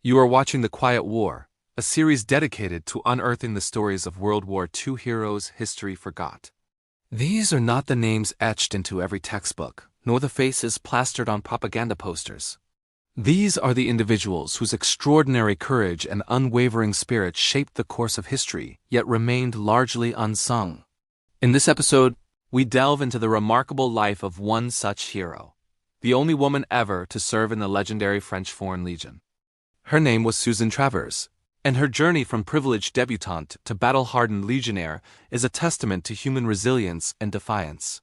You are watching The Quiet War, a series dedicated to unearthing the stories of World War II heroes history forgot. These are not the names etched into every textbook, nor the faces plastered on propaganda posters. These are the individuals whose extraordinary courage and unwavering spirit shaped the course of history, yet remained largely unsung. In this episode, we delve into the remarkable life of one such hero, the only woman ever to serve in the legendary French Foreign Legion. Her name was Susan Travers, and her journey from privileged debutante to battle-hardened legionnaire is a testament to human resilience and defiance.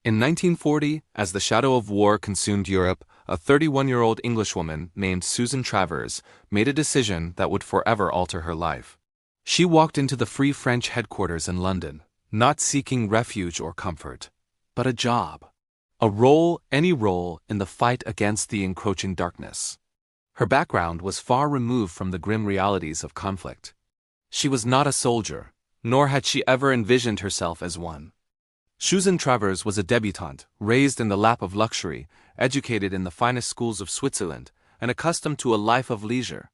In 1940, as the shadow of war consumed Europe, a 31-year-old Englishwoman named Susan Travers made a decision that would forever alter her life. She walked into the Free French headquarters in London, not seeking refuge or comfort, but a job. A role, any role, in the fight against the encroaching darkness. Her background was far removed from the grim realities of conflict. She was not a soldier, nor had she ever envisioned herself as one. Susan Travers was a debutante, raised in the lap of luxury, educated in the finest schools of Switzerland, and accustomed to a life of leisure.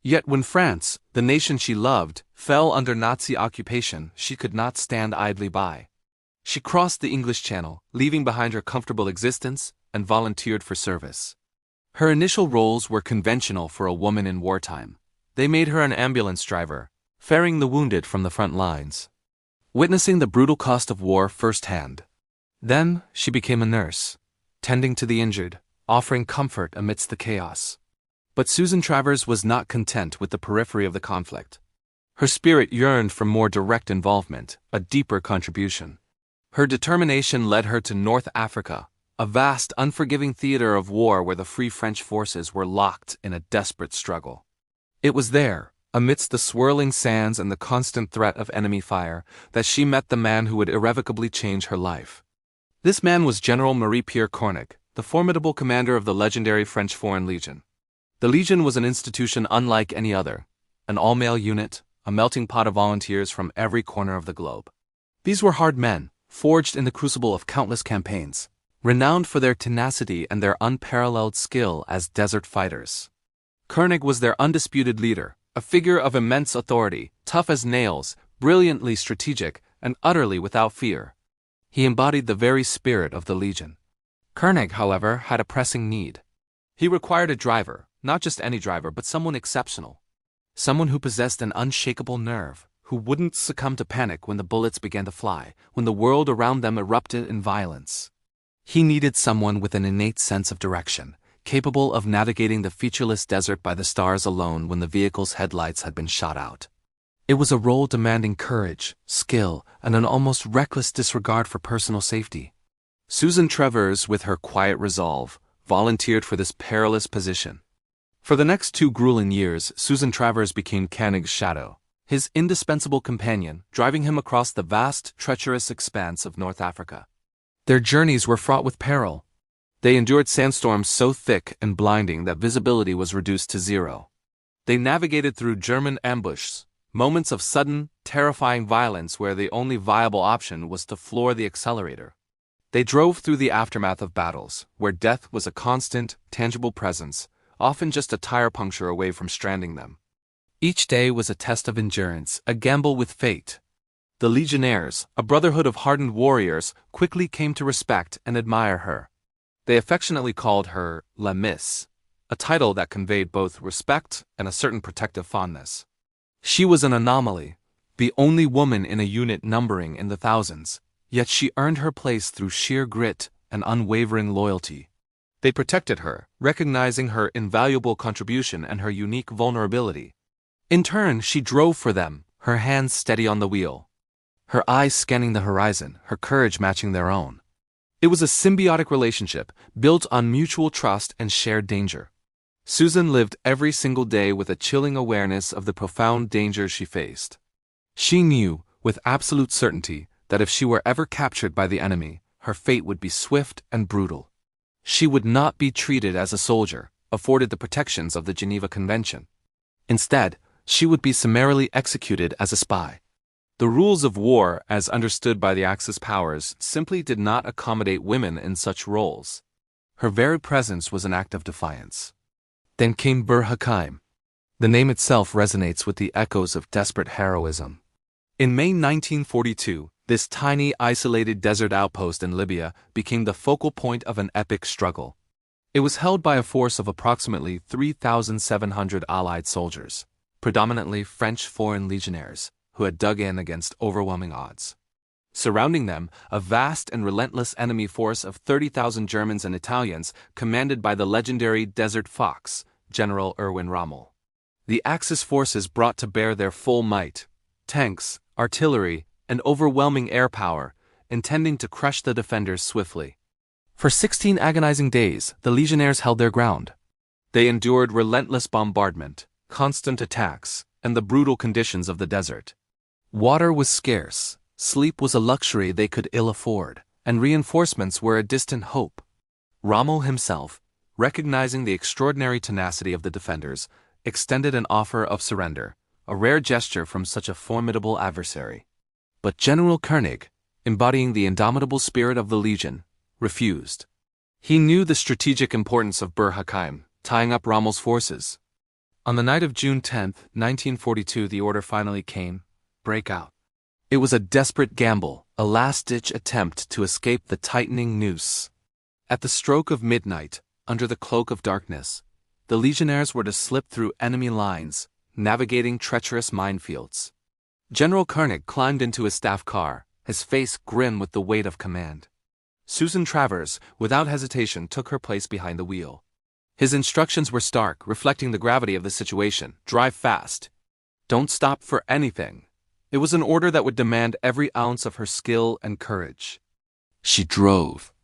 Yet when France, the nation she loved, fell under Nazi occupation, she could not stand idly by. She crossed the English Channel, leaving behind her comfortable existence, and volunteered for service. Her initial roles were conventional for a woman in wartime. They made her an ambulance driver, ferrying the wounded from the front lines, witnessing the brutal cost of war firsthand. Then she became a nurse, tending to the injured, offering comfort amidst the chaos. But Susan Travers was not content with the periphery of the conflict. Her spirit yearned for more direct involvement, a deeper contribution. Her determination led her to North Africa, a vast, unforgiving theater of war where the Free French forces were locked in a desperate struggle. It was there, amidst the swirling sands and the constant threat of enemy fire, that she met the man who would irrevocably change her life. This man was General Koenig, the formidable commander of the legendary French Foreign Legion. The Legion was an institution unlike any other, an all-male unit, a melting pot of volunteers from every corner of the globe. These were hard men, forged in the crucible of countless campaigns, renowned for their tenacity and their unparalleled skill as desert fighters. Koenig was their undisputed leader, a figure of immense authority, tough as nails, brilliantly strategic, and utterly without fear. He embodied the very spirit of the Legion. Koenig, however, had a pressing need. He required a driver, not just any driver, but someone exceptional. Someone who possessed an unshakable nerve, who wouldn't succumb to panic when the bullets began to fly, when the world around them erupted in violence. He needed someone with an innate sense of direction, capable of navigating the featureless desert by the stars alone when the vehicle's headlights had been shot out. It was a role demanding courage, skill, and an almost reckless disregard for personal safety. Susan Travers, with her quiet resolve, volunteered for this perilous position. For the next 2 grueling years, Susan Travers became Koenig's shadow, his indispensable companion, driving him across the vast, treacherous expanse of North Africa. Their journeys were fraught with peril. They endured sandstorms so thick and blinding that visibility was reduced to zero. They navigated through German ambushes, moments of sudden, terrifying violence where the only viable option was to floor the accelerator. They drove through the aftermath of battles, where death was a constant, tangible presence, often just a tire puncture away from stranding them. Each day was a test of endurance, a gamble with fate. The Legionnaires, a brotherhood of hardened warriors, quickly came to respect and admire her. They affectionately called her La Miss, a title that conveyed both respect and a certain protective fondness. She was an anomaly, the only woman in a unit numbering in the thousands, yet she earned her place through sheer grit and unwavering loyalty. They protected her, recognizing her invaluable contribution and her unique vulnerability. In turn, she drove for them, her hands steady on the wheel, her eyes scanning the horizon, her courage matching their own. It was a symbiotic relationship, built on mutual trust and shared danger. Susan lived every single day with a chilling awareness of the profound dangers she faced. She knew, with absolute certainty, that if she were ever captured by the enemy, her fate would be swift and brutal. She would not be treated as a soldier, afforded the protections of the Geneva Convention. Instead, she would be summarily executed as a spy. The rules of war, as understood by the Axis powers, simply did not accommodate women in such roles. Her very presence was an act of defiance. Then came Bir Hakeim. The name itself resonates with the echoes of desperate heroism. In May 1942, this tiny, isolated desert outpost in Libya became the focal point of an epic struggle. It was held by a force of approximately 3,700 Allied soldiers, predominantly French Foreign Legionnaires, who had dug in against overwhelming odds. Surrounding them, a vast and relentless enemy force of 30,000 Germans and Italians, commanded by the legendary Desert Fox, General Erwin Rommel. The Axis forces brought to bear their full might: tanks, artillery, and overwhelming air power, intending to crush the defenders swiftly. For 16 agonizing days, the Legionnaires held their ground. They endured relentless bombardment, constant attacks, and the brutal conditions of the desert. Water was scarce, sleep was a luxury they could ill afford, and reinforcements were a distant hope. Rommel himself, recognizing the extraordinary tenacity of the defenders, extended an offer of surrender, a rare gesture from such a formidable adversary. But General Koenig, embodying the indomitable spirit of the Legion, refused. He knew the strategic importance of Bir Hakeim, tying up Rommel's forces. On the night of June 10, 1942, the order finally came: breakout. It was a desperate gamble, a last-ditch attempt to escape the tightening noose. At the stroke of midnight, under the cloak of darkness, the Legionnaires were to slip through enemy lines, navigating treacherous minefields. General Koenig climbed into his staff car, his face grim with the weight of command. Susan Travers, without hesitation, took her place behind the wheel. His instructions were stark, reflecting the gravity of the situation: drive fast. Don't stop for anything. It was an order that would demand every ounce of her skill and courage. She drove.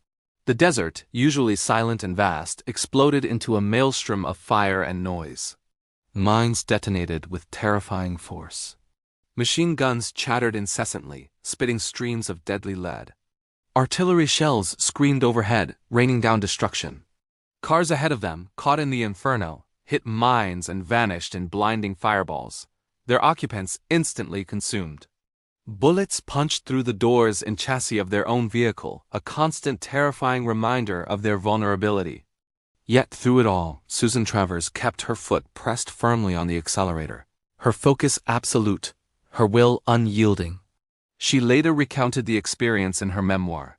The desert, usually silent and vast, exploded into a maelstrom of fire and noise. Mines detonated with terrifying force. Machine guns chattered incessantly, spitting streams of deadly lead. Artillery shells screamed overhead, raining down destruction. Cars ahead of them, caught in the inferno, hit mines and vanished in blinding fireballs, their occupants instantly consumed. Bullets punched through the doors and chassis of their own vehicle, a constant terrifying reminder of their vulnerability. Yet through it all, Susan Travers kept her foot pressed firmly on the accelerator, her focus absolute, her will unyielding. She later recounted the experience in her memoir.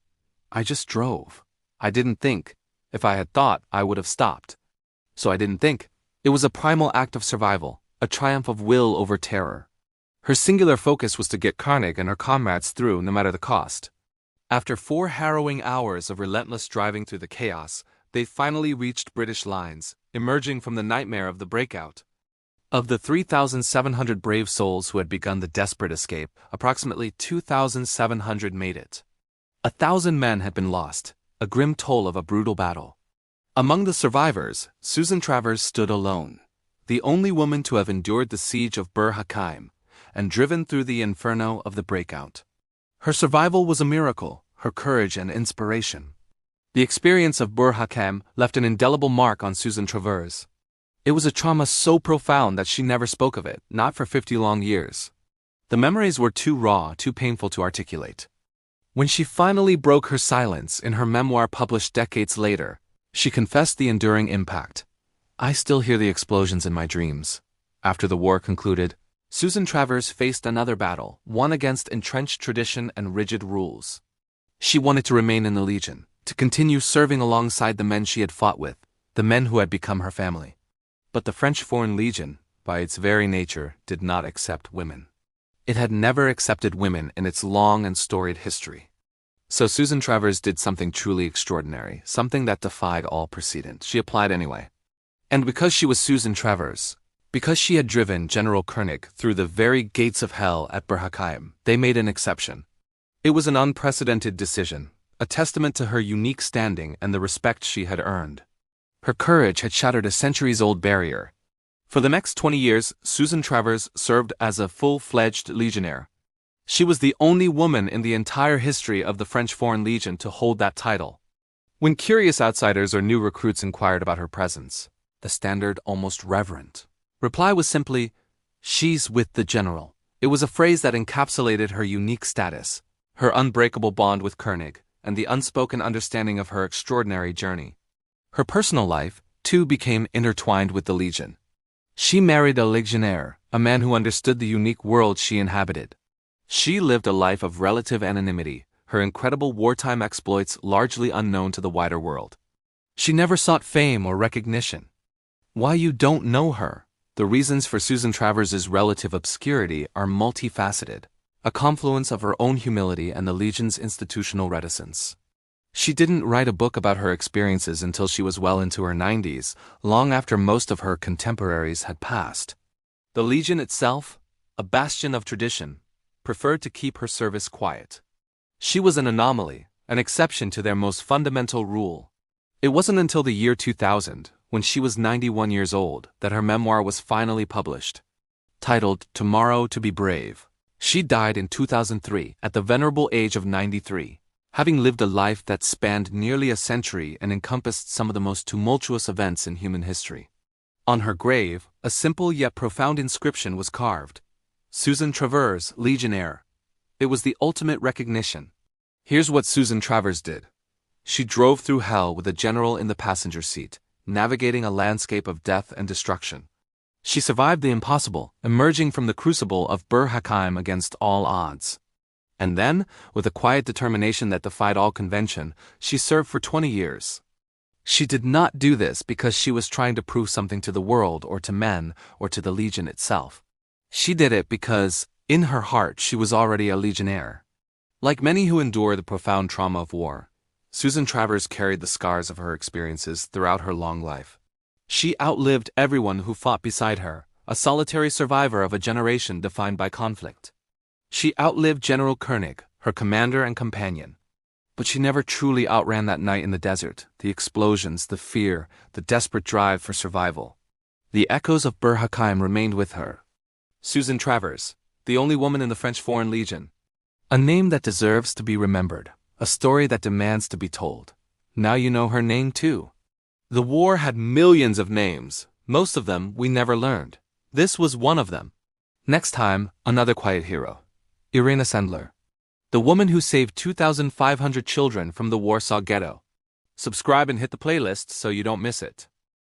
"I just drove. I didn't think. If I had thought, I would have stopped. So I didn't think." It was a primal act of survival, a triumph of will over terror. Her singular focus was to get Koenig and her comrades through no matter the cost. After 4 harrowing hours of relentless driving through the chaos, they finally reached British lines, emerging from the nightmare of the breakout. Of the 3,700 brave souls who had begun the desperate escape, approximately 2,700 made it. 1,000 men had been lost, a grim toll of a brutal battle. Among the survivors, Susan Travers stood alone, the only woman to have endured the siege of Bir Hakeim and driven through the inferno of the breakout. Her survival was a miracle, her courage an inspiration. The experience of Bir Hakeim left an indelible mark on Susan Travers. It was a trauma so profound that she never spoke of it, not for 50 long years. The memories were too raw, too painful to articulate. When she finally broke her silence in her memoir published decades later, she confessed the enduring impact. "I still hear the explosions in my dreams." After the war concluded, Susan Travers faced another battle, one against entrenched tradition and rigid rules. She wanted to remain in the Legion, to continue serving alongside the men she had fought with, the men who had become her family. But the French Foreign Legion, by its very nature, did not accept women. It had never accepted women in its long and storied history. So Susan Travers did something truly extraordinary, something that defied all precedent. She applied anyway. And because she was Susan Travers, because she had driven General Koenig through the very gates of hell at Bir Hakeim, they made an exception. It was an unprecedented decision, a testament to her unique standing and the respect she had earned. Her courage had shattered a centuries-old barrier. For the next 20 years, Susan Travers served as a full-fledged legionnaire. She was the only woman in the entire history of the French Foreign Legion to hold that title. When curious outsiders or new recruits inquired about her presence, the standard, almost reverent reply was simply, "She's with the general." It was a phrase that encapsulated her unique status, her unbreakable bond with Koenig, and the unspoken understanding of her extraordinary journey. Her personal life, too, became intertwined with the Legion. She married a legionnaire, a man who understood the unique world she inhabited. She lived a life of relative anonymity, her incredible wartime exploits largely unknown to the wider world. She never sought fame or recognition. Why you don't know her? The reasons for Susan Travers' relative obscurity are multifaceted, a confluence of her own humility and the Legion's institutional reticence. She didn't write a book about her experiences until she was well into her 90s, long after most of her contemporaries had passed. The Legion itself, a bastion of tradition, preferred to keep her service quiet. She was an anomaly, an exception to their most fundamental rule. It wasn't until the year 2000, when she was 91 years old, that her memoir was finally published. Titled Tomorrow to be Brave, she died in 2003 at the venerable age of 93, having lived a life that spanned nearly a century and encompassed some of the most tumultuous events in human history. On her grave, a simple yet profound inscription was carved: Susan Travers, Legionnaire. It was the ultimate recognition. Here's what Susan Travers did. She drove through hell with a general in the passenger seat, navigating a landscape of death and destruction. She survived the impossible, emerging from the crucible of Bir Hakeim against all odds. And then, with a quiet determination that defied all convention, she served for 20 years. She did not do this because she was trying to prove something to the world or to men or to the Legion itself. She did it because, in her heart, she was already a legionnaire. Like many who endure the profound trauma of war, Susan Travers carried the scars of her experiences throughout her long life. She outlived everyone who fought beside her, a solitary survivor of a generation defined by conflict. She outlived General Koenig, her commander and companion. But she never truly outran that night in the desert, the explosions, the fear, the desperate drive for survival. The echoes of Bir Hakeim remained with her. Susan Travers, the only woman in the French Foreign Legion. A name that deserves to be remembered, a story that demands to be told. Now you know her name too. The war had millions of names, most of them we never learned. This was one of them. Next time, another quiet hero. Irina Sendler, the woman who saved 2,500 children from the Warsaw Ghetto. Subscribe and hit the playlist so you don't miss it.